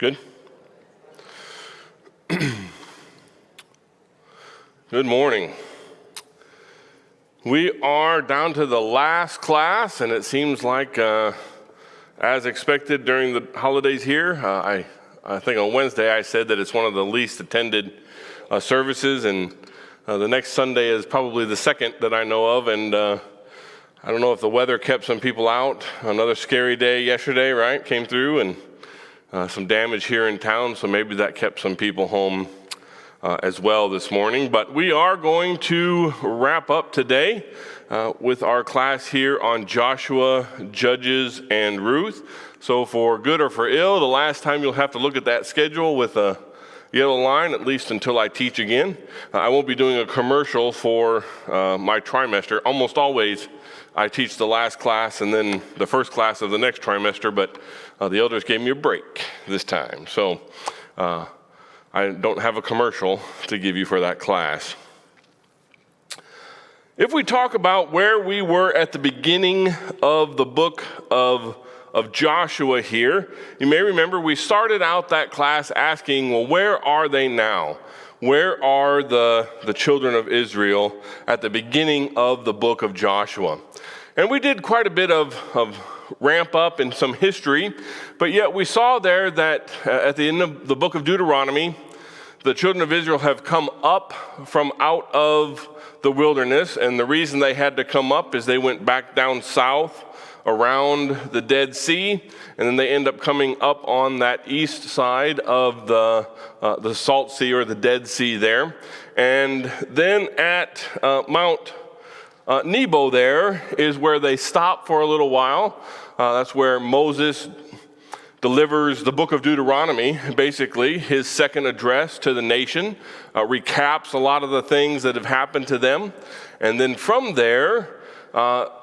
Good? Good morning. We are down to the last class, and it seems like, as expected during the holidays here, I think on Wednesday I said that it's one of the least attended services, and the next Sunday is probably the second that I know of, and I don't know if the weather kept some people out. Another scary day yesterday, right, came through, and some damage here in town, so maybe that kept some people home as well this morning. But we are going to wrap up today with our class here on Joshua, Judges, and Ruth. So for good or for ill, the last time you'll have to look at that schedule with a yellow line, at least until I teach again. I won't be doing a commercial for my trimester. Almost always I teach the last class and then the first class of the next trimester, but the elders gave me a break this time. So I don't have a commercial to give you for that class. If we talk about where we were at the beginning of the book of Joshua here, you may remember we started out that class asking, well, where are they now? Where are the children of Israel at the beginning of the book of Joshua? And we did quite a bit of ramp up in some history, but yet we saw there that at the end of the book of Deuteronomy, the children of Israel have come up from out of the wilderness, and the reason they had to come up is they went back down south around the Dead Sea, and then they end up coming up on that east side of the Salt Sea or the Dead Sea there. And then at Mount Nebo there is where they stop for a little while. That's where Moses delivers the Book of Deuteronomy, basically his second address to the nation, recaps a lot of the things that have happened to them. And then from there,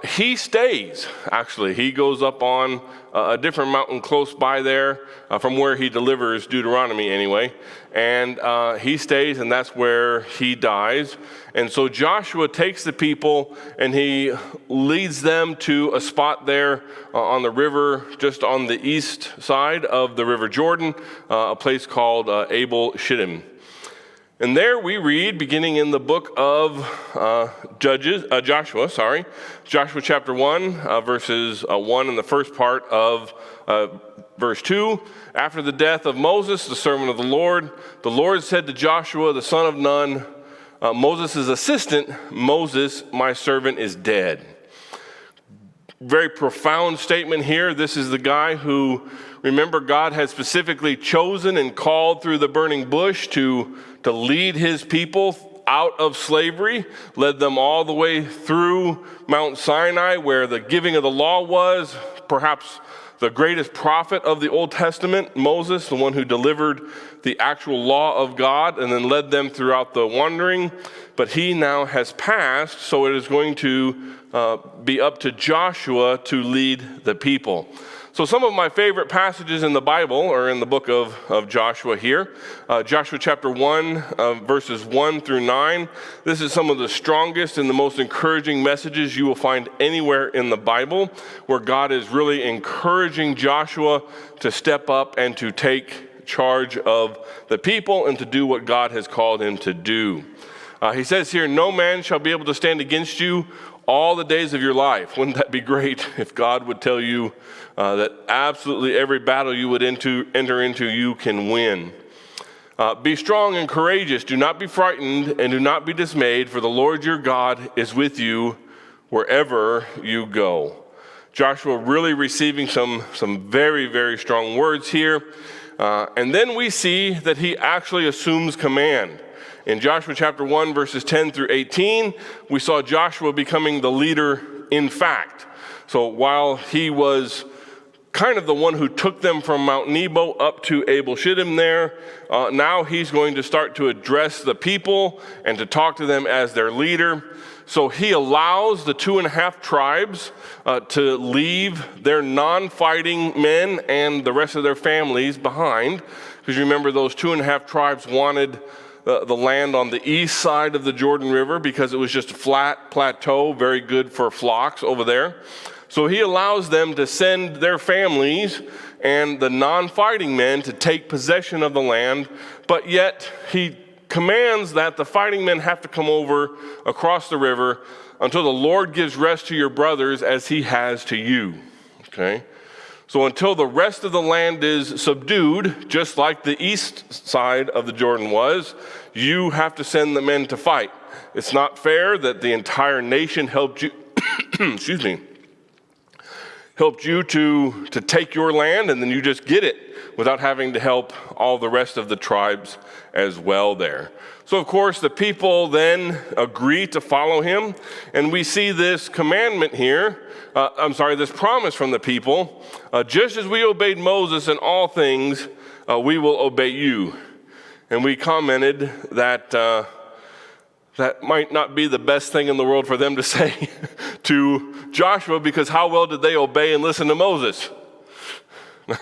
he stays, actually. He goes up on a different mountain close by there, from where he delivers Deuteronomy anyway. And he stays, and that's where he dies. And so Joshua takes the people, and he leads them to a spot there on the river, just on the east side of the River Jordan, a place called Abel Shittim. And there we read, beginning in the book of Joshua chapter 1, verses 1 and the first part of verse 2. After the death of Moses, the servant of the Lord said to Joshua, the son of Nun, Moses' assistant, Moses, my servant, is dead. Very profound statement here. This is the guy who, remember, God had specifically chosen and called through the burning bush to lead his people out of slavery, led them all the way through Mount Sinai, where the giving of the law was, perhaps the greatest prophet of the Old Testament, Moses, the one who delivered the actual law of God and then led them throughout the wandering. But he now has passed, so it is going to be up to Joshua to lead the people. So some of my favorite passages in the Bible are in the book of Joshua here. Joshua chapter 1, verses 1 through 9. This is some of the strongest and the most encouraging messages you will find anywhere in the Bible, where God is really encouraging Joshua to step up and to take charge of the people and to do what God has called him to do. He says here, no man shall be able to stand against you all the days of your life. Wouldn't that be great if God would tell you that absolutely every battle you would enter into, you can win. Be strong and courageous. Do not be frightened and do not be dismayed, for the Lord your God is with you wherever you go. Joshua really receiving some very, very strong words here. And then we see that he actually assumes command. In Joshua chapter 1, verses 10 through 18, we saw Joshua becoming the leader in fact. So while he was kind of the one who took them from Mount Nebo up to Abel Shittim there, now he's going to start to address the people and to talk to them as their leader. So he allows the 2.5 tribes to leave their non-fighting men and the rest of their families behind. Because remember, those 2.5 tribes wanted the land on the east side of the Jordan River because it was just a flat plateau, very good for flocks over there. So he allows them to send their families and the non-fighting men to take possession of the land, but yet he commands that the fighting men have to come over across the river until the Lord gives rest to your brothers as he has to you. Okay? So until the rest of the land is subdued, just like the east side of the Jordan was, you have to send the men to fight. It's not fair that the entire nation helped you, excuse me, helped you to take your land and then you just get it without having to help all the rest of the tribes as well there. So of course the people then agree to follow him, and we see this commandment here, this promise from the people, just as we obeyed Moses in all things, we will obey you. And we commented that that might not be the best thing in the world for them to say to Joshua, because how well did they obey and listen to Moses?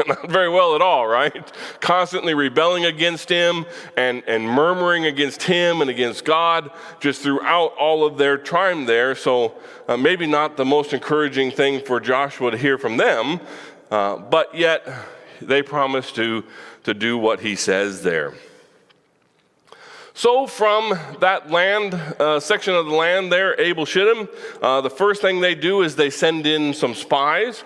Not very well at all, right? Constantly rebelling against him and murmuring against him and against God just throughout all of their time there. So maybe not the most encouraging thing for Joshua to hear from them, but yet they promise to do what he says there. So from that land, section of the land there, Abel-Shittim, the first thing they do is they send in some spies.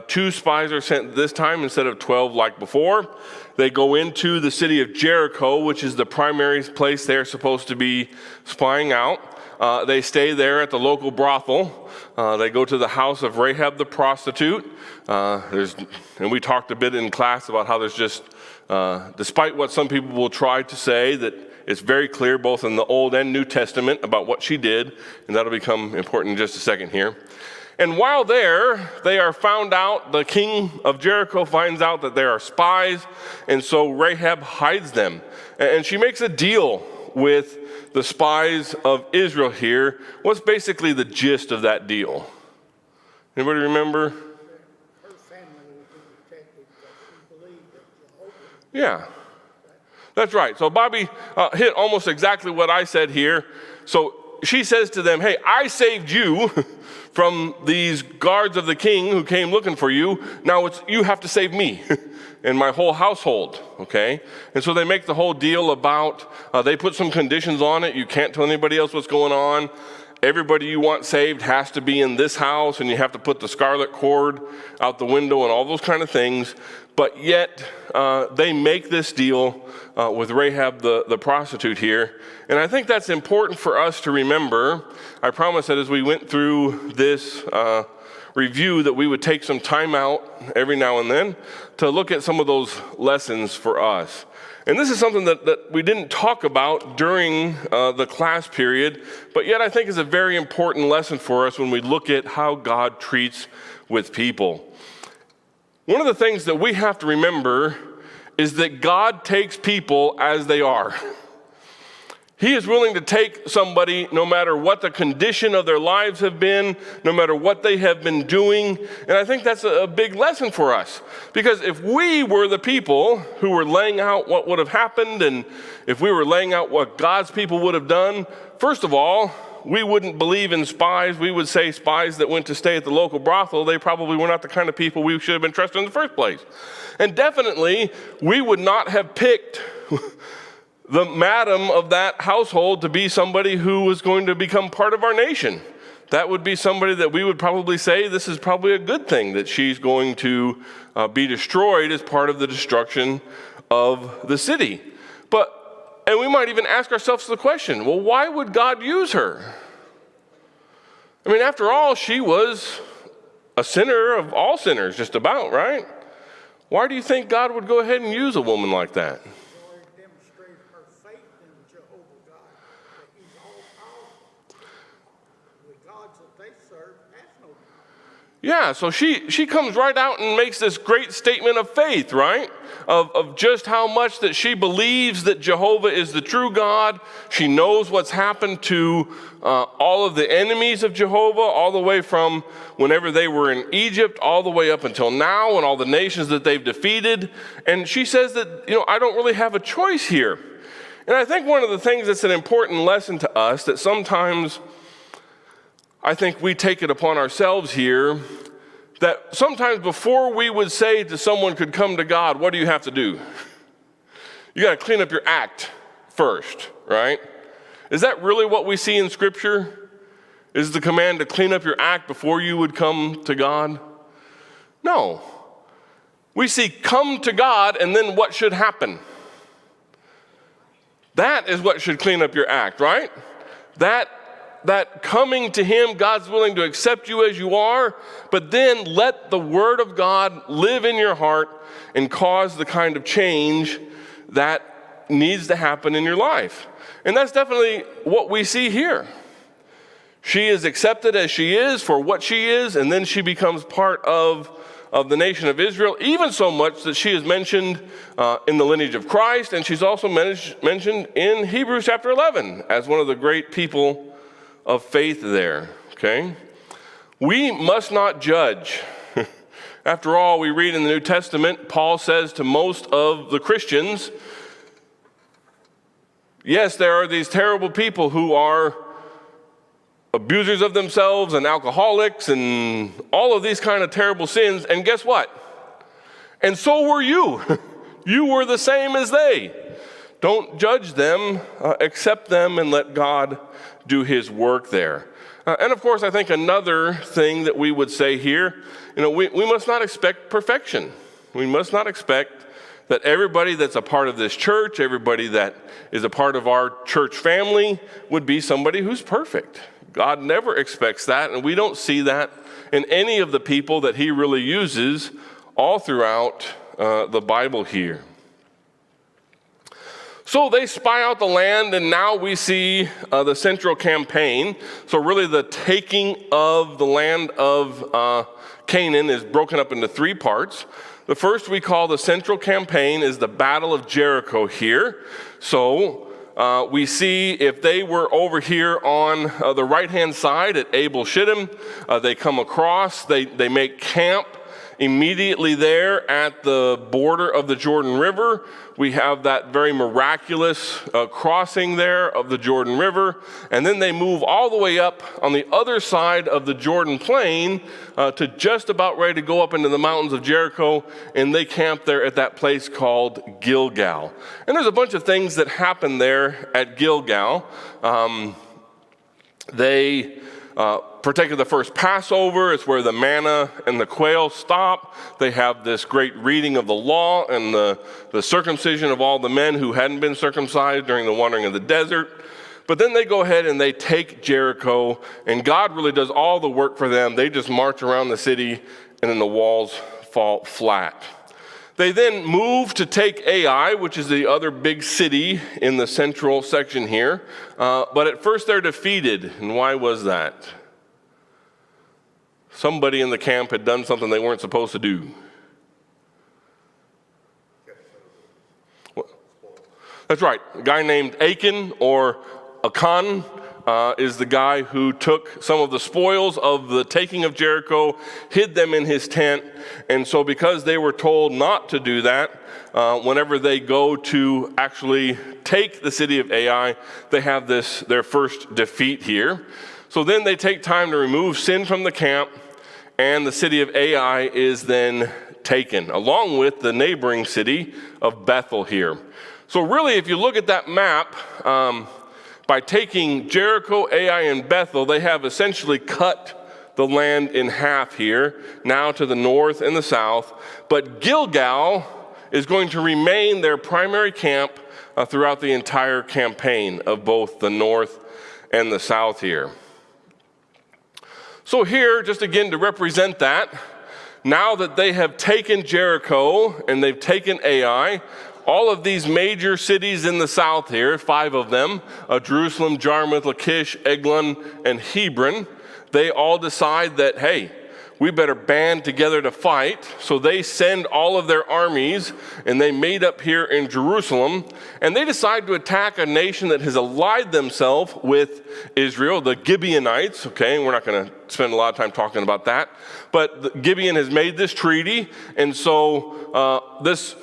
2 spies are sent this time instead of 12 like before. They go into the city of Jericho, which is the primary place they're supposed to be spying out. They stay there at the local brothel. They go to the house of Rahab the prostitute. And we talked a bit in class about how there's just, despite what some people will try to say, that it's very clear both in the Old and New Testament about what she did, and that'll become important in just a second here. And while there, they are found out, the king of Jericho finds out that there are spies, and so Rahab hides them. And she makes a deal with the spies of Israel here. What's basically the gist of that deal? Anybody remember? Her family will be protected because she believed that Jehovah. Yeah. That's right. So Bobby hit almost exactly what I said here. So she says to them, hey, I saved you from these guards of the king who came looking for you. Now you have to save me and my whole household, okay? And so they make the whole deal about, they put some conditions on it. You can't tell anybody else what's going on. Everybody you want saved has to be in this house, and you have to put the scarlet cord out the window and all those kind of things. But yet, they make this deal with Rahab the prostitute here. And I think that's important for us to remember. I promise that as we went through this review that we would take some time out every now and then to look at some of those lessons for us. And this is something that we didn't talk about during the class period, but yet I think is a very important lesson for us when we look at how God treats with people. One of the things that we have to remember is that God takes people as they are. He is willing to take somebody no matter what the condition of their lives have been, no matter what they have been doing. And I think that's a big lesson for us. Because if we were the people who were laying out what would have happened, and if we were laying out what God's people would have done, first of all, we wouldn't believe in spies. We would say spies that went to stay at the local brothel, they probably were not the kind of people we should have been trusting in the first place. And definitely, we would not have picked the madam of that household to be somebody who was going to become part of our nation. That would be somebody that we would probably say this is probably a good thing that she's going to be destroyed as part of the destruction of the city. And we might even ask ourselves the question, well, why would God use her? I mean, after all, she was a sinner of all sinners, just about, right? Why do you think God would go ahead and use a woman like that? Demonstrated her faith in Jehovah God, that he's all powerful. The gods that they serve has no power. Yeah, so she comes right out and makes this great statement of faith, right? Of just how much that she believes that Jehovah is the true God. She knows what's happened to all of the enemies of Jehovah, all the way from whenever they were in Egypt, all the way up until now, and all the nations that they've defeated. And she says that, I don't really have a choice here. And I think one of the things that's an important lesson to us, that sometimes I think we take it upon ourselves here that sometimes before we would say to someone could come to God, what do you have to do? You got to clean up your act first, right? Is that really what we see in Scripture? Is the command to clean up your act before you would come to God? No. We see come to God, and then what should happen? That is what should clean up your act, right? That coming to him, God's willing to accept you as you are, but then let the word of God live in your heart and cause the kind of change that needs to happen in your life. And that's definitely what we see here. She is accepted as she is for what she is, and then she becomes part of the nation of Israel, even so much that she is mentioned in the lineage of Christ, and she's also mentioned in Hebrews chapter 11 as one of the great people of faith there, okay? We must not judge. After all, we read in the New Testament, Paul says to most of the Christians, yes, there are these terrible people who are abusers of themselves and alcoholics and all of these kind of terrible sins, and guess what? And so were you. You were the same as they. Don't judge them, accept them, and let God do his work there. And of course, I think another thing that we would say here, we must not expect perfection. We must not expect that everybody that's a part of this church, everybody that is a part of our church family would be somebody who's perfect. God never expects that, and we don't see that in any of the people that he really uses all throughout the Bible here. So they spy out the land, and now we see the central campaign. So really the taking of the land of Canaan is broken up into three parts. The first we call the central campaign is the Battle of Jericho here. So we see if they were over here on the right-hand side at Abel Shittim, they come across, they make camp immediately there at the border of the Jordan River. We have that very miraculous crossing there of the Jordan River. And then they move all the way up on the other side of the Jordan Plain to just about ready to go up into the mountains of Jericho. And they camp there at that place called Gilgal. And there's a bunch of things that happen there at Gilgal. They partake of the first Passover. It's where the manna and the quail stop. They have this great reading of the law and the circumcision of all the men who hadn't been circumcised during the wandering of the desert. But then they go ahead and they take Jericho, and God really does all the work for them. They just march around the city, and then the walls fall flat. They then move to take Ai, which is the other big city in the central section here. But at first they're defeated. And why was that? Somebody in the camp had done something they weren't supposed to do. That's right. A guy named Achan or Achan is the guy who took some of the spoils of the taking of Jericho, hid them in his tent. And so because they were told not to do that, whenever they go to actually take the city of Ai, they have their first defeat here. So then they take time to remove sin from the camp, and the city of Ai is then taken, along with the neighboring city of Bethel here. So really, if you look at that map, by taking Jericho, Ai, and Bethel, they have essentially cut the land in half here, now to the north and the south. But Gilgal is going to remain their primary camp throughout the entire campaign of both the north and the south here. So here, just again to represent that, now that they have taken Jericho and they've taken Ai, all of these major cities in the south here, 5 of them, Jerusalem, Jarmuth, Lachish, Eglon, and Hebron, they all decide that, hey, we better band together to fight. So they send all of their armies, and they meet up here in Jerusalem, and they decide to attack a nation that has allied themselves with Israel, the Gibeonites, okay? We're not going to spend a lot of time talking about that. But Gibeon has made this treaty, and so this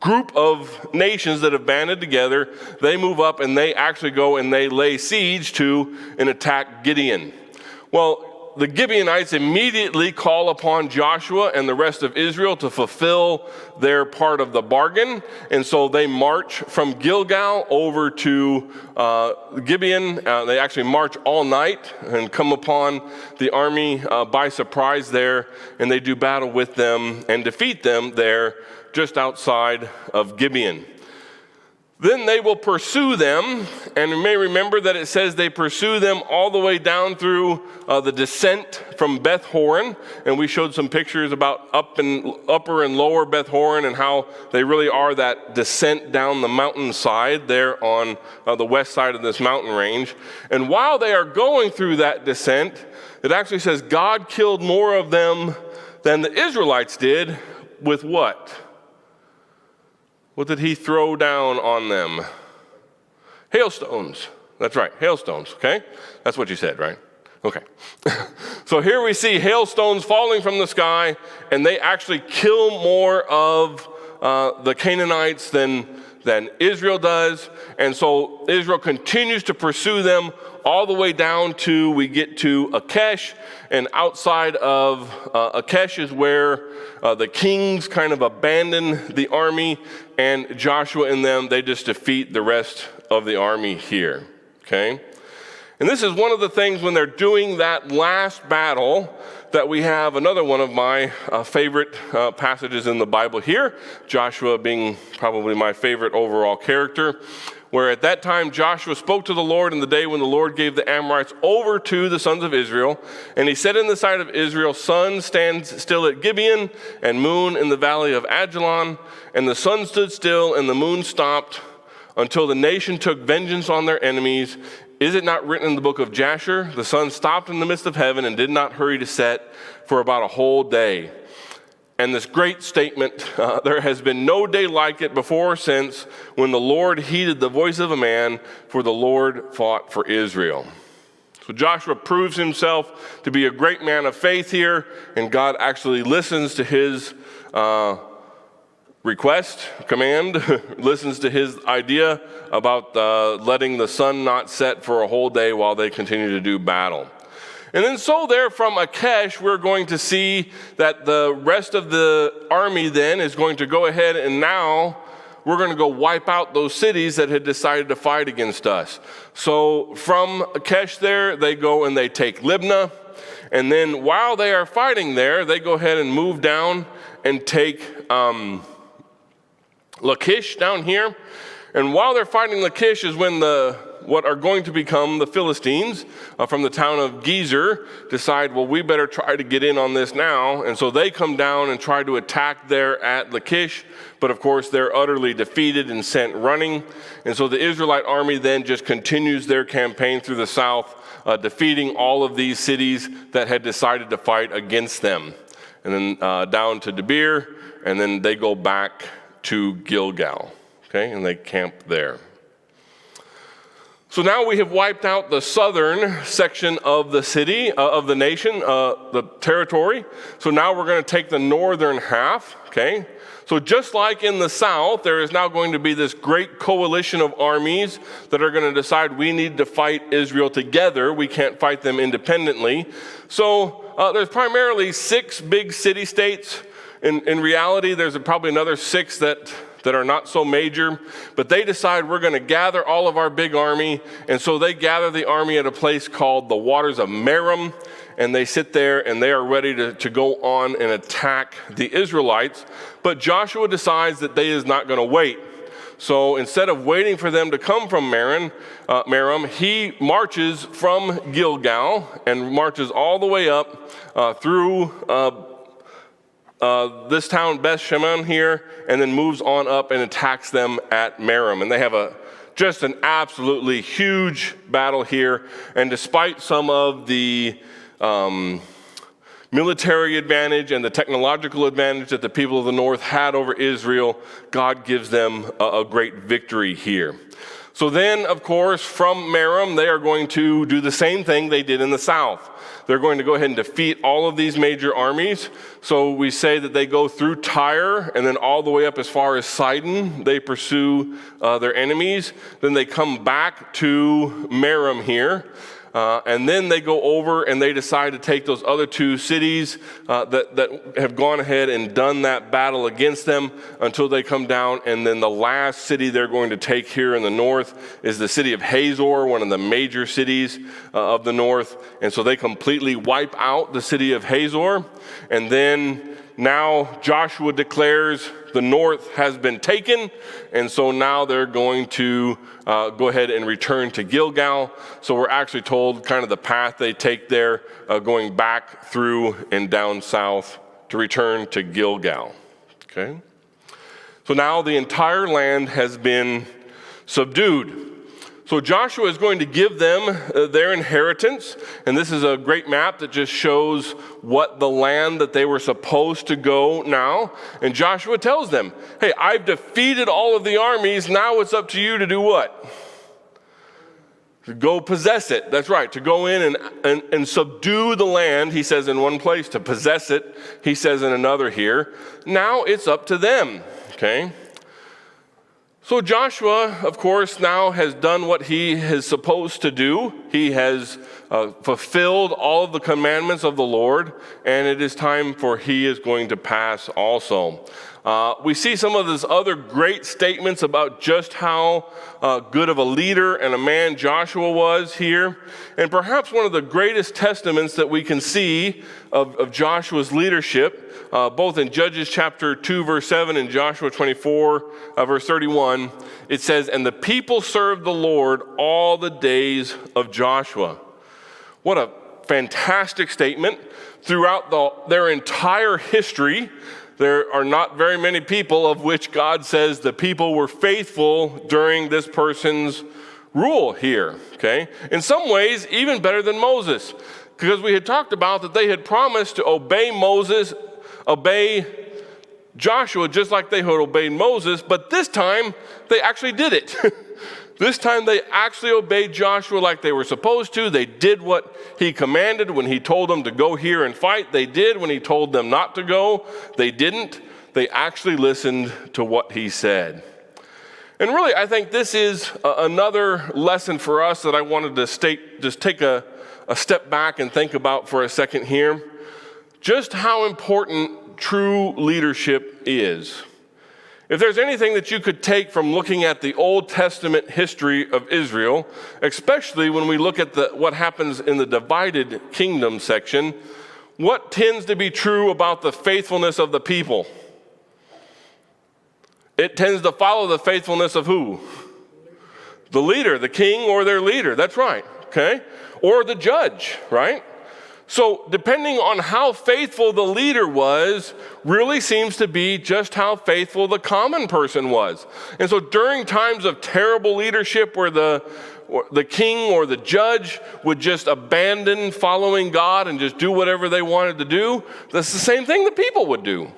group of nations that have banded together, they move up, and they actually go and they lay siege to and attack Gideon. Well, the Gibeonites immediately call upon Joshua and the rest of Israel to fulfill their part of the bargain. And so they march from Gilgal over to Gibeon. They actually march all night and come upon the army by surprise there. And they do battle with them and defeat them there just outside of Gibeon. Then they will pursue them, and you may remember that it says they pursue them all the way down through the descent from Beth Horon, and we showed some pictures about upper and lower Beth Horon and how they really are that descent down the mountainside there on the west side of this mountain range. And while they are going through that descent, it actually says God killed more of them than the Israelites did with what? What did he throw down on them? Hailstones. That's right, hailstones, okay? That's what you said, right? Okay. So here we see hailstones falling from the sky, and they actually kill more of the Canaanites than Israel does. And so Israel continues to pursue them all the way down to, we get to Akesh, and outside of Akesh is where the kings kind of abandon the army, and Joshua and them, they just defeat the rest of the army here, okay? And this is one of the things when they're doing that last battle that we have another one of my favorite passages in the Bible here, Joshua being probably my favorite overall character, where at that time Joshua spoke to the Lord in the day when the Lord gave the Amorites over to the sons of Israel. And he said in the sight of Israel, sun stands still at Gibeon and moon in the valley of Ajalon. And the sun stood still and the moon stopped until the nation took vengeance on their enemies. Is it not written in the book of Jasher? The sun stopped in the midst of heaven and did not hurry to set for about a whole day. And this great statement, there has been no day like it before or since when the Lord heeded the voice of a man, for the Lord fought for Israel. So Joshua proves himself to be a great man of faith here, and God actually listens to his command, listens to his idea about letting the sun not set for a whole day while they continue to do battle. And then so there from Akesh, we're going to see that the rest of the army then is going to go ahead, and now we're going to go wipe out those cities that had decided to fight against us. So from Akesh there, they go and they take Libnah. And then while they are fighting there, they go ahead and move down and take Lachish down here. And while they're fighting Lachish is when what are going to become the Philistines from the town of Gezer decide, well, we better try to get in on this now. And so they come down and try to attack there at Lachish, but of course they're utterly defeated and sent running. And so the Israelite army then just continues their campaign through the south, defeating all of these cities that had decided to fight against them. And then down to Debir, and then they go back to Gilgal, okay, and they camp there. So now we have wiped out the southern section of the city, of the nation, the territory. So now we're going to take the northern half, okay? So just like in the south, there is now going to be this great coalition of armies that are going to decide we need to fight Israel together. We can't fight them independently. So there's primarily 6 big city-states. In reality, there's probably another 6 that are not so major, but they decide we're going to gather all of our big army, and so they gather the army at a place called the Waters of Merom, and they sit there and they are ready to go on and attack the Israelites. But Joshua decides that they is not going to wait. So instead of waiting for them to come from Merom, he marches from Gilgal and marches all the way up through this town, Beth Shemesh here, and then moves on up and attacks them at Merom. And they have just an absolutely huge battle here. And despite some of the military advantage and the technological advantage that the people of the north had over Israel, God gives them a great victory here. So then, of course, from Merom, they are going to do the same thing they did in the south. They're going to go ahead and defeat all of these major armies. So we say that they go through Tyre and then all the way up as far as Sidon. They pursue their enemies. Then they come back to Merom here. And then they go over and they decide to take those other two cities that have gone ahead and done that battle against them until they come down. And then the last city they're going to take here in the north is the city of Hazor, one of the major cities of the north. And so they completely wipe out the city of Hazor. And then now Joshua declares the north has been taken, and so now they're going to go ahead and return to Gilgal. So we're actually told kind of the path they take there, going back through and down south to return to Gilgal. Okay? So now the entire land has been subdued. So Joshua is going to give them their inheritance, and this is a great map that just shows what the land that they were supposed to go now. And Joshua tells them, hey, I've defeated all of the armies, now it's up to you to do what? To go possess it. That's right, to go in and subdue the land, he says in one place, to possess it, he says in another here. Now it's up to them, okay? So Joshua, of course, now has done what he is supposed to do. He has fulfilled all of the commandments of the Lord, and it is time for he is going to pass also. We see some of these other great statements about just how good of a leader and a man Joshua was here. And perhaps one of the greatest testaments that we can see of Joshua's leadership, both in Judges chapter 2, verse 7 and Joshua 24, verse 31, it says, and the people served the Lord all the days of Joshua. What a fantastic statement. Throughout their entire history, there are not very many people of which God says the people were faithful during this person's rule here, okay? In some ways, even better than Moses, because we had talked about that they had promised to obey Moses, obey Joshua just like they had obeyed Moses, but this time they actually did it. This time they actually obeyed Joshua like they were supposed to. They did what he commanded when he told them to go here and fight. They did when he told them not to go. They didn't. They actually listened to what he said. And really, I think this is another lesson for us that I wanted to just take a step back and think about for a second here. Just how important true leadership is. If there's anything that you could take from looking at the Old Testament history of Israel, especially when we look at what happens in the divided kingdom section, what tends to be true about the faithfulness of the people? It tends to follow the faithfulness of who? The leader, the king or their leader. That's right, okay? Or the judge, right? So depending on how faithful the leader was, really seems to be just how faithful the common person was. And so during times of terrible leadership where the king or the judge would just abandon following God and just do whatever they wanted to do, that's the same thing the people would do.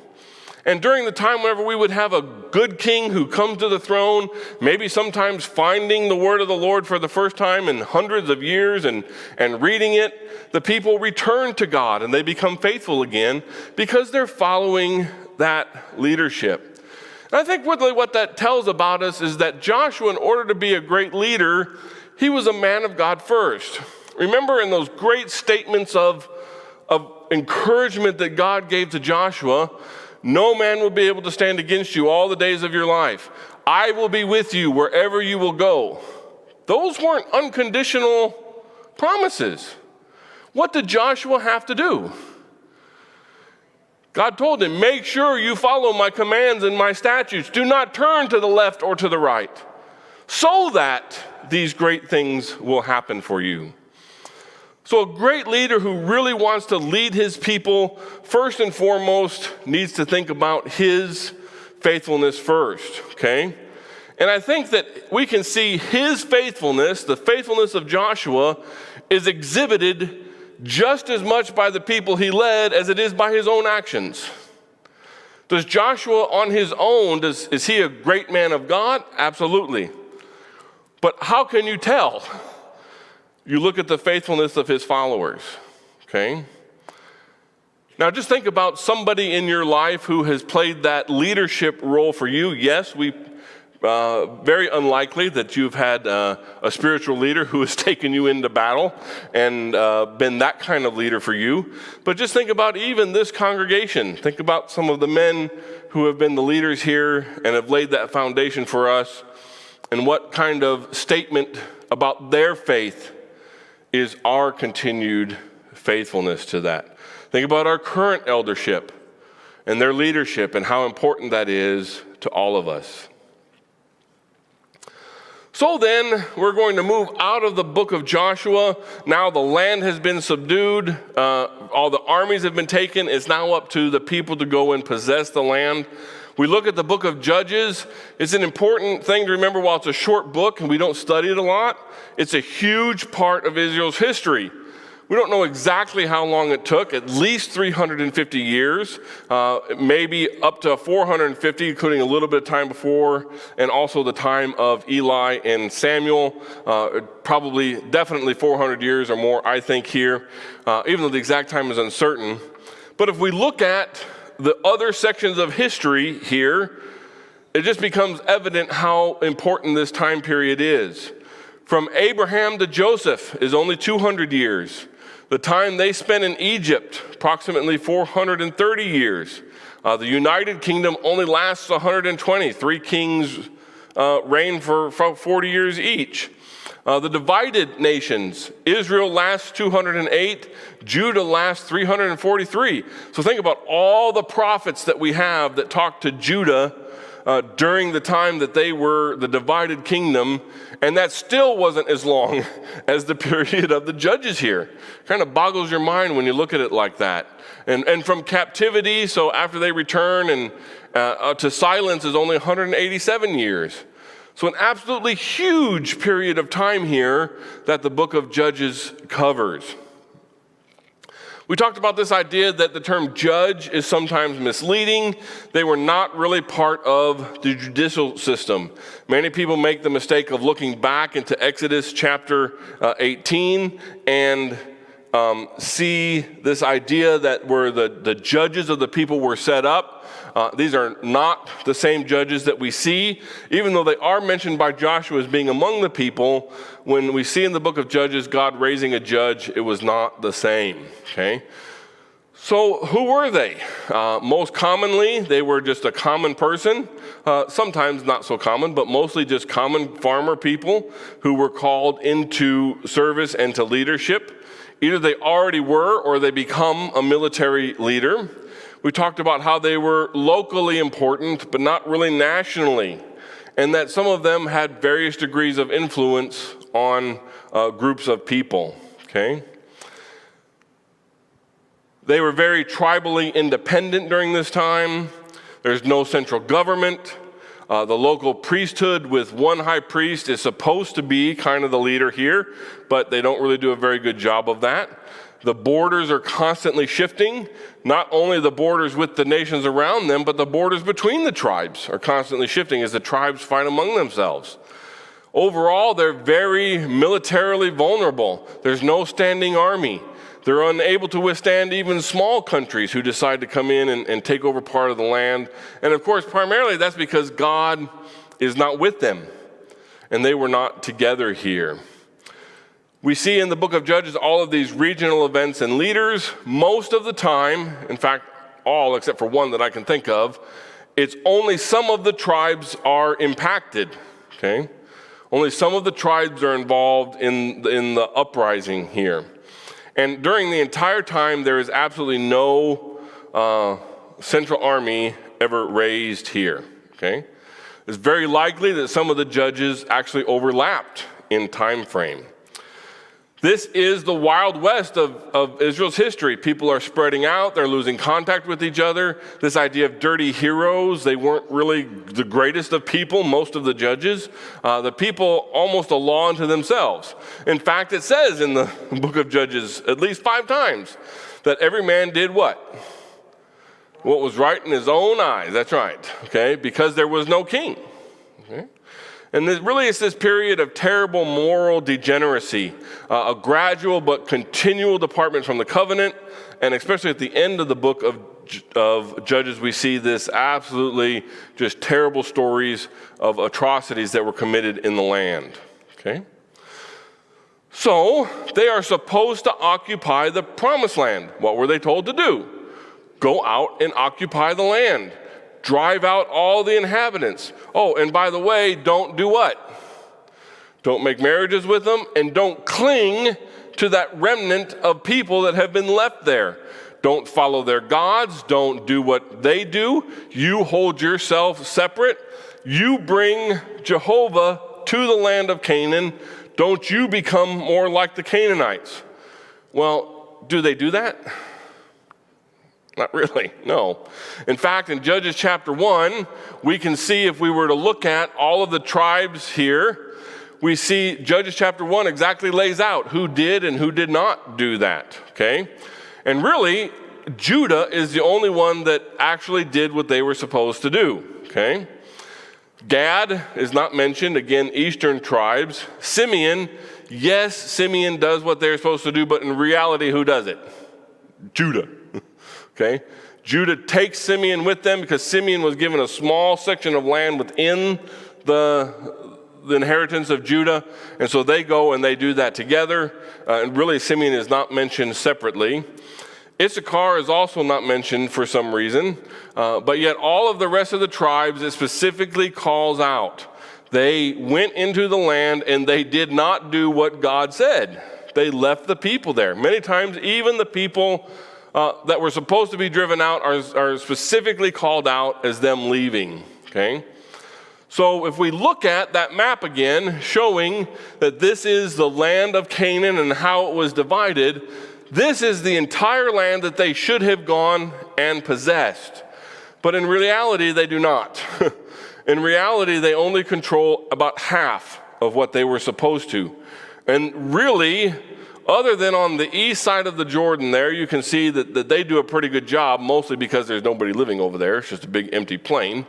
And during the time whenever we would have a good king who comes to the throne, maybe sometimes finding the word of the Lord for the first time in hundreds of years and reading it, the people return to God and they become faithful again because they're following that leadership. And I think really what that tells about us is that Joshua, in order to be a great leader, he was a man of God first. Remember in those great statements of encouragement that God gave to Joshua, no man will be able to stand against you all the days of your life. I will be with you wherever you will go. Those weren't unconditional promises. What did Joshua have to do? God told him, make sure you follow my commands and my statutes. Do not turn to the left or to the right, so that these great things will happen for you. So a great leader who really wants to lead his people, first and foremost, needs to think about his faithfulness first, okay? And I think that we can see his faithfulness, the faithfulness of Joshua, is exhibited just as much by the people he led as it is by his own actions. Does Joshua on his own, is he a great man of God? Absolutely. But how can you tell? You look at the faithfulness of his followers, okay? Now just think about somebody in your life who has played that leadership role for you. Yes, we Very unlikely that you've had a spiritual leader who has taken you into battle and been that kind of leader for you. But just think about even this congregation. Think about some of the men who have been the leaders here and have laid that foundation for us, and what kind of statement about their faith is our continued faithfulness to that. Think about our current eldership and their leadership and how important that is to all of us. So then, we're going to move out of the book of Joshua. Now the land has been subdued. All the armies have been taken. It's now up to the people to go and possess the land. We look at the book of Judges. It's an important thing to remember while it's a short book and we don't study it a lot. It's a huge part of Israel's history. We don't know exactly how long it took, at least 350 years, maybe up to 450, including a little bit of time before, and also the time of Eli and Samuel, probably definitely 400 years or more, I think, here, even though the exact time is uncertain. But if we look at the other sections of history here, it just becomes evident how important this time period is. From Abraham to Joseph is only 200 years. The time they spent in Egypt, approximately 430 years. The United Kingdom only lasts 120. 3 kings reign for 40 years each. The divided nations, Israel lasts 208, Judah lasts 343. So think about all the prophets that we have that talked to Judah during the time that they were the divided kingdom, and that still wasn't as long as the period of the judges here. Kind of boggles your mind when you look at it like that. And from captivity, so after they return, and to silence is only 187 years. So an absolutely huge period of time here that the book of Judges covers. We talked about this idea that the term judge is sometimes misleading. They were not really part of the judicial system. Many people make the mistake of looking back into Exodus chapter 18 and see this idea that where the judges of the people were set up. These are not the same judges that we see, even though they are mentioned by Joshua as being among the people. When we see in the book of Judges God raising a judge, it was not the same, okay? So who were they? Most commonly, they were just a common person, sometimes not so common, but mostly just common farmer people who were called into service and to leadership. Either they already were or they become a military leader. We talked about how they were locally important, but not really nationally, and that some of them had various degrees of influence on groups of people, okay? They were very tribally independent during this time. There's no central government. The local priesthood with one high priest is supposed to be kind of the leader here, but they don't really do a very good job of that. The borders are constantly shifting. Not only the borders with the nations around them, but the borders between the tribes are constantly shifting as the tribes fight among themselves. Overall, they're very militarily vulnerable. There's no standing army. They're unable to withstand even small countries who decide to come in and take over part of the land. And of course, primarily that's because God is not with them, and they were not together here. We see in the book of Judges all of these regional events and leaders. Most of the time, in fact, all except for one that I can think of, it's only some of the tribes are impacted, okay? Only some of the tribes are involved in the uprising here. And during the entire time, there is absolutely no central army ever raised here, okay? It's very likely that some of the judges actually overlapped in time frame. This is the Wild West of Israel's history. People are spreading out. They're losing contact with each other. This idea of dirty heroes, they weren't really the greatest of people, most of the judges. The people almost a law unto themselves. In fact, it says in the book of Judges at least 5 times that every man did what? What was right in his own eyes. That's right, okay? Because there was no king, okay? And really it's this period of terrible moral degeneracy, a gradual but continual department from the covenant, and especially at the end of the book of Judges, we see this absolutely just terrible stories of atrocities that were committed in the land. Okay? So they are supposed to occupy the promised land. What were they told to do? Go out and occupy the land. Drive out all the inhabitants. Oh, and by the way, don't do what? Don't make marriages with them, and don't cling to that remnant of people that have been left there. Don't follow their gods. Don't do what they do. You hold yourself separate. You bring Jehovah to the land of Canaan. Don't you become more like the Canaanites. Well, do they do that? Not really, no. In fact, in Judges chapter 1, we can see, if we were to look at all of the tribes here, we see Judges chapter 1 exactly lays out who did and who did not do that, okay? And really, Judah is the only one that actually did what they were supposed to do, okay? Gad is not mentioned, again, eastern tribes. Simeon, yes, Simeon does what they're supposed to do, but in reality, who does it? Judah. Okay, Judah takes Simeon with them because Simeon was given a small section of land within the inheritance of Judah, and so they go and they do that together. And really, Simeon is not mentioned separately. Issachar is also not mentioned for some reason, but yet all of the rest of the tribes, it specifically calls out. They went into the land and they did not do what God said. They left the people there. Many times, even the people that were supposed to be driven out are specifically called out as them leaving, okay? So if we look at that map again, showing that this is the land of Canaan and how it was divided, this is the entire land that they should have gone and possessed. But in reality, they do not. In reality, they only control about half of what they were supposed to. And really, other than on the east side of the Jordan there, you can see that they do a pretty good job, mostly because there's nobody living over there. It's just a big empty plain.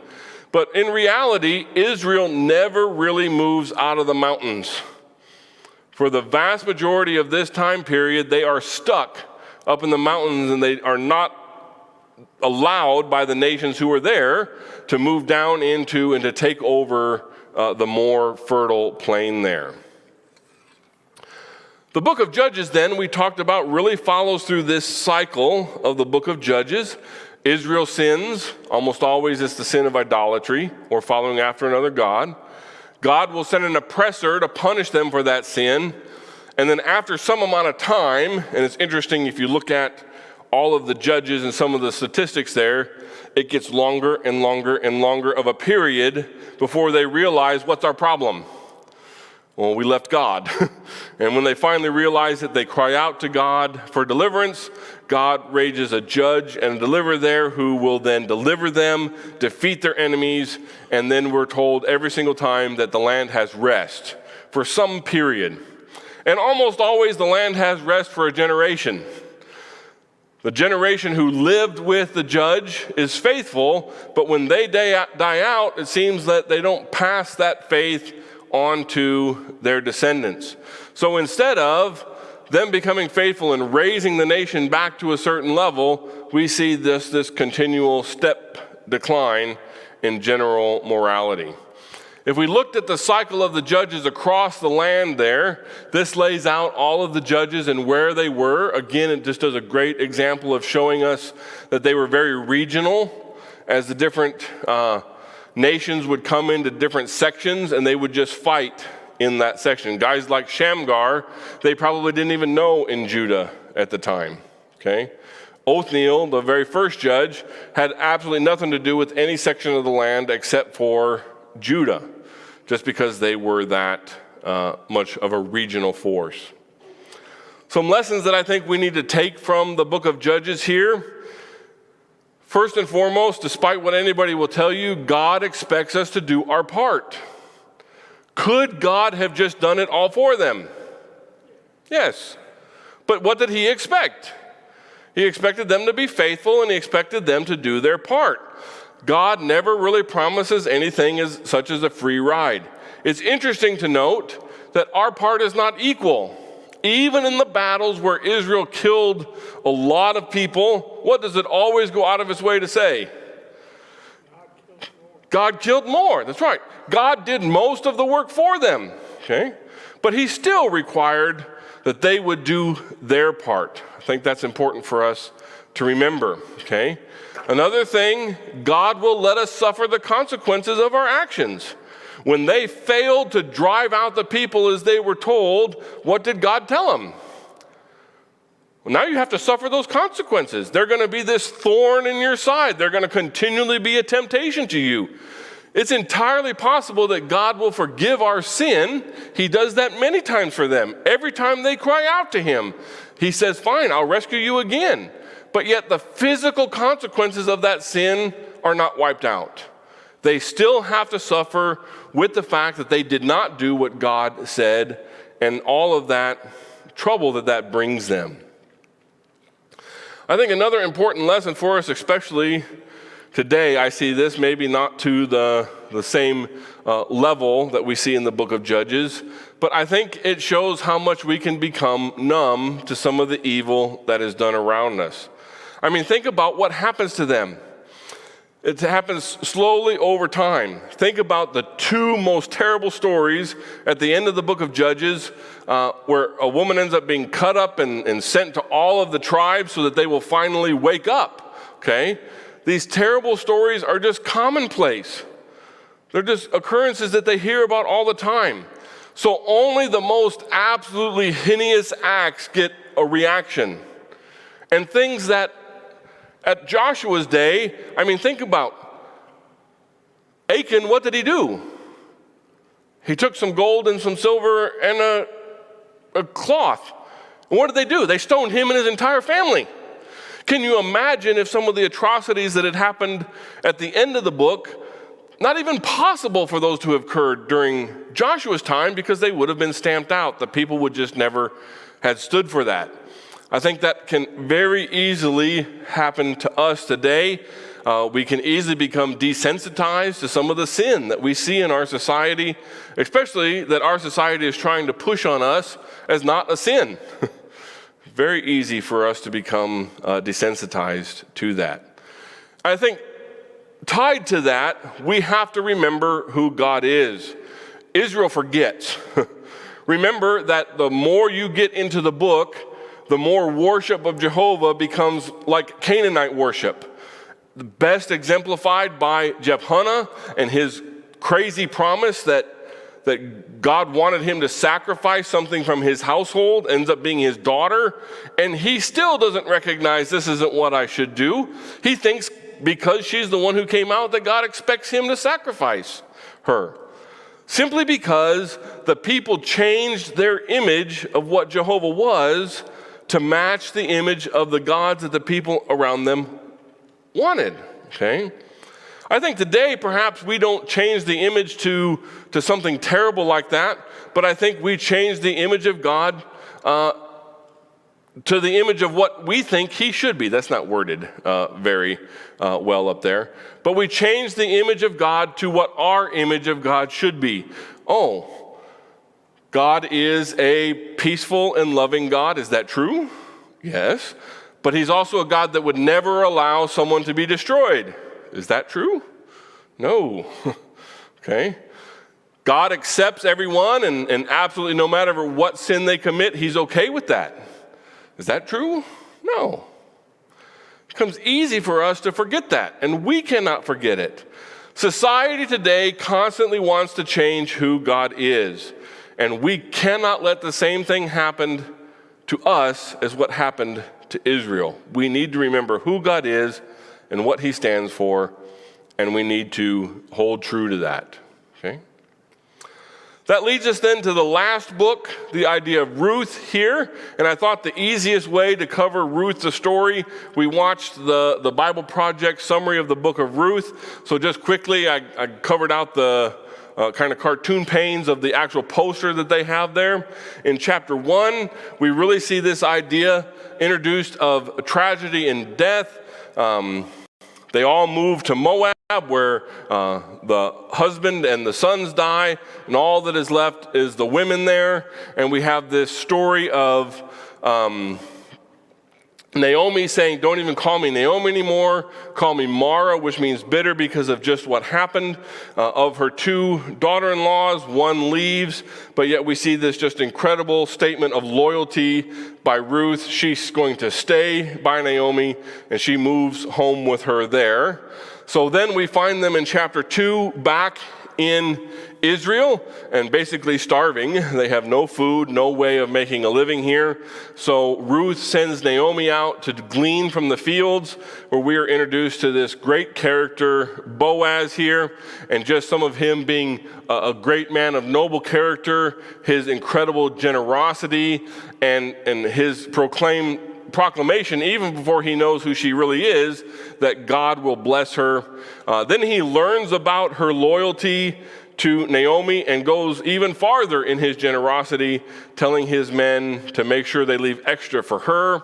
But in reality, Israel never really moves out of the mountains. For the vast majority of this time period, they are stuck up in the mountains, and they are not allowed by the nations who are there to move down into and to take over the more fertile plain there. The book of Judges, then, we talked about, really follows through this cycle of the book of Judges. Israel sins. Almost always it's the sin of idolatry or following after another god. God will send an oppressor to punish them for that sin. And then after some amount of time, and it's interesting if you look at all of the judges and some of the statistics there, it gets longer and longer and longer of a period before they realize, what's our problem? Well, we left God. And when they finally realize it, they cry out to God for deliverance. God raises a judge and a deliverer there who will then deliver them, defeat their enemies, and then we're told every single time that the land has rest for some period. And almost always the land has rest for a generation. The generation who lived with the judge is faithful, but when they die out, it seems that they don't pass that faith on to their descendants. So instead of them becoming faithful and raising the nation back to a certain level, we see this continual step decline in general morality. If we looked at the cycle of the judges across the land there, this lays out all of the judges and where they were. Again, it just does a great example of showing us that they were very regional, as the different nations would come into different sections and they would just fight in that section. Guys like Shamgar, they probably didn't even know in Judah at the time, okay? Othniel, the very first judge, had absolutely nothing to do with any section of the land except for Judah, just because they were that much of a regional force. Some lessons that I think we need to take from the book of Judges here. First and foremost, despite what anybody will tell you, God expects us to do our part. Could God have just done it all for them? Yes. But what did he expect? He expected them to be faithful, and he expected them to do their part. God never really promises anything such as a free ride. it's interesting to note that our part is not equal. Even in the battles where Israel killed a lot of people, what does it always go out of its way to say? God killed more. That's right. God did most of the work for them. Okay? But he still required that they would do their part. I think that's important for us to remember. Okay? Another thing, God will let us suffer the consequences of our actions. When they failed to drive out the people as they were told, what did God tell them? Well, now you have to suffer those consequences. They're going to be this thorn in your side. They're going to continually be a temptation to you. It's entirely possible that God will forgive our sin. He does that many times for them. Every time they cry out to him, he says, fine, I'll rescue you again. But yet the physical consequences of that sin are not wiped out. They still have to suffer with the fact that they did not do what God said and all of that trouble that brings them. I think another important lesson for us, especially today, I see this maybe not to the same level that we see in the book of Judges, but I think it shows how much we can become numb to some of the evil that is done around us. I mean, think about what happens to them. It happens slowly over time. Think about the two most terrible stories at the end of the book of Judges, where a woman ends up being cut up and sent to all of the tribes so that they will finally wake up. Okay? These terrible stories are just commonplace. They're just occurrences that they hear about all the time. So only the most absolutely heinous acts get a reaction. And things that at Joshua's day, I mean, think about Achan. What did he do? He took some gold and some silver and a cloth. And what did they do? They stoned him and his entire family. Can you imagine if some of the atrocities that had happened at the end of the book, not even possible for those to have occurred during Joshua's time because they would have been stamped out. The people would just never had stood for that. I think that can very easily happen to us today. We can easily become desensitized to some of the sin that we see in our society, especially that our society is trying to push on us as not a sin. Very easy for us to become desensitized to that. I think tied to that, we have to remember who God is. Israel forgets. Remember that the more you get into the book, the more worship of Jehovah becomes like Canaanite worship. The best exemplified by Jephthah and his crazy promise that God wanted him to sacrifice something from his household, ends up being his daughter, and he still doesn't recognize this isn't what I should do. He thinks because she's the one who came out that God expects him to sacrifice her. Simply because the people changed their image of what Jehovah was to match the image of the gods that the people around them wanted, okay? I think today perhaps we don't change the image to something terrible like that, but I think we change the image of God to the image of what we think he should be. That's not worded very well up there. But we change the image of God to what our image of God should be. Oh, God is a peaceful and loving God. Is that true? Yes. But he's also a God that would never allow someone to be destroyed. Is that true? No. Okay. God accepts everyone, and absolutely no matter what sin they commit, he's okay with that. Is that true? No. It becomes easy for us to forget that, and we cannot forget it. Society today constantly wants to change who God is. And we cannot let the same thing happen to us as what happened to Israel. We need to remember who God is and what he stands for, and we need to hold true to that. Okay? That leads us then to the last book, the idea of Ruth here. And I thought the easiest way to cover Ruth, the story, we watched the Bible Project summary of the book of Ruth. So just quickly, I covered out the kind of cartoon panes of the actual poster that they have there. In chapter 1, we really see this idea introduced of tragedy and death. They all move to Moab. where the husband and the sons die, and all that is left is the women there. And we have this story of Naomi saying, don't even call me Naomi anymore, call me Mara, which means bitter because of just what happened. Of her two daughter-in-laws, one leaves, but yet we see this just incredible statement of loyalty by Ruth. She's going to stay by Naomi, and she moves home with her there. So then we find them in chapter 2 back in Israel and basically starving. They have no food, no way of making a living here. So Ruth sends Naomi out to glean from the fields, where we are introduced to this great character, Boaz here, and just some of him being a great man of noble character, his incredible generosity, and his proclamation, even before he knows who she really is, that God will bless her. Then he learns about her loyalty to Naomi and goes even farther in his generosity, telling his men to make sure they leave extra for her.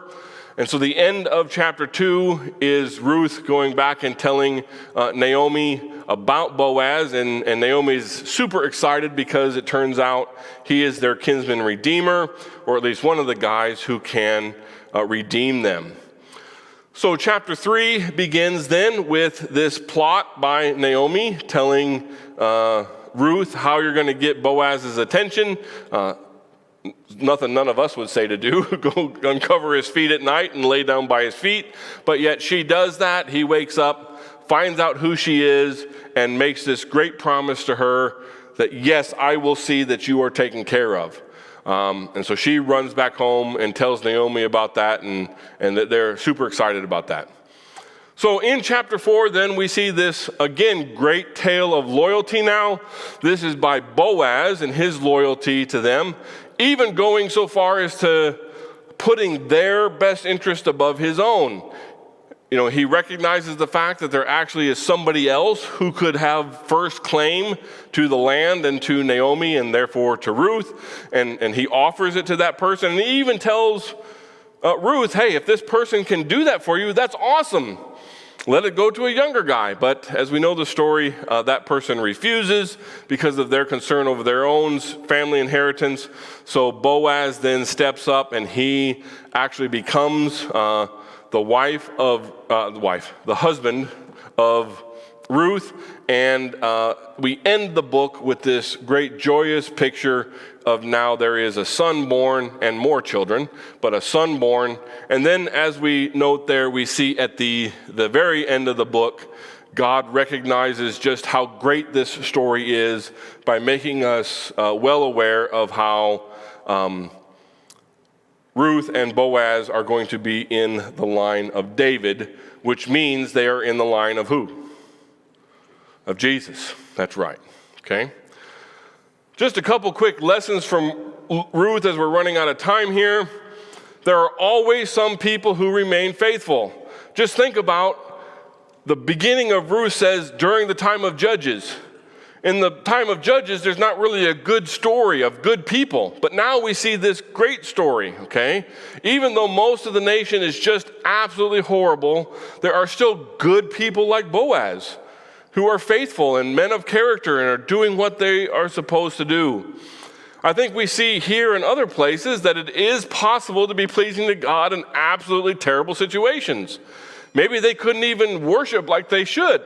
And so the end of chapter 2 is Ruth going back and telling Naomi about Boaz, and Naomi's super excited because it turns out he is their kinsman redeemer, or at least one of the guys who can redeem them. So chapter 3 begins then with this plot by Naomi telling Ruth how you're going to get Boaz's attention. Nothing none of us would say to do, go uncover his feet at night and lay down by his feet. But yet she does that. He wakes up, finds out who she is, and makes this great promise to her that, yes, I will see that you are taken care of. And so she runs back home and tells Naomi about that, and that they're super excited about that. So in chapter 4, then we see this, again, great tale of loyalty now. This is by Boaz and his loyalty to them, even going so far as to putting their best interest above his own. You know, he recognizes the fact that there actually is somebody else who could have first claim to the land and to Naomi and therefore to Ruth, and he offers it to that person. And he even tells Ruth, hey, if this person can do that for you, that's awesome. Let it go to a younger guy. But as we know the story, that person refuses because of their concern over their own family inheritance. So Boaz then steps up, and he actually becomes the husband of Ruth. And we end the book with this great joyous picture of now there is a son born and more children, but a son born. And then as we note there, we see at the very end of the book, God recognizes just how great this story is by making us well aware of how Ruth and Boaz are going to be in the line of David, which means they are in the line of who? Of Jesus. That's right. Okay? Just a couple quick lessons from Ruth as we're running out of time here. There are always some people who remain faithful. Just think about the beginning of Ruth says during the time of Judges. In the time of Judges, there's not really a good story of good people. But now we see this great story, okay? Even though most of the nation is just absolutely horrible, there are still good people like Boaz who are faithful and men of character and are doing what they are supposed to do. I think we see here and other places that it is possible to be pleasing to God in absolutely terrible situations. Maybe they couldn't even worship like they should.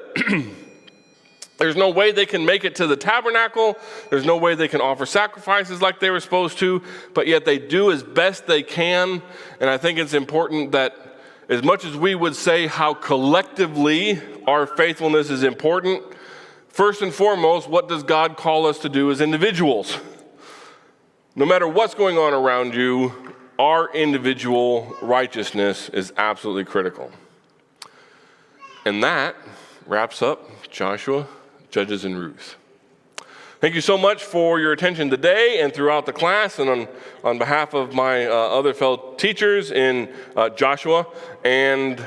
There's no way they can make it to the tabernacle. There's no way they can offer sacrifices like they were supposed to, but yet they do as best they can. And I think it's important that as much as we would say how collectively our faithfulness is important, first and foremost, what does God call us to do as individuals? No matter what's going on around you, our individual righteousness is absolutely critical. And that wraps up Joshua, Judges, and Ruth. Thank you so much for your attention today and throughout the class, and on behalf of my other fellow teachers in Joshua and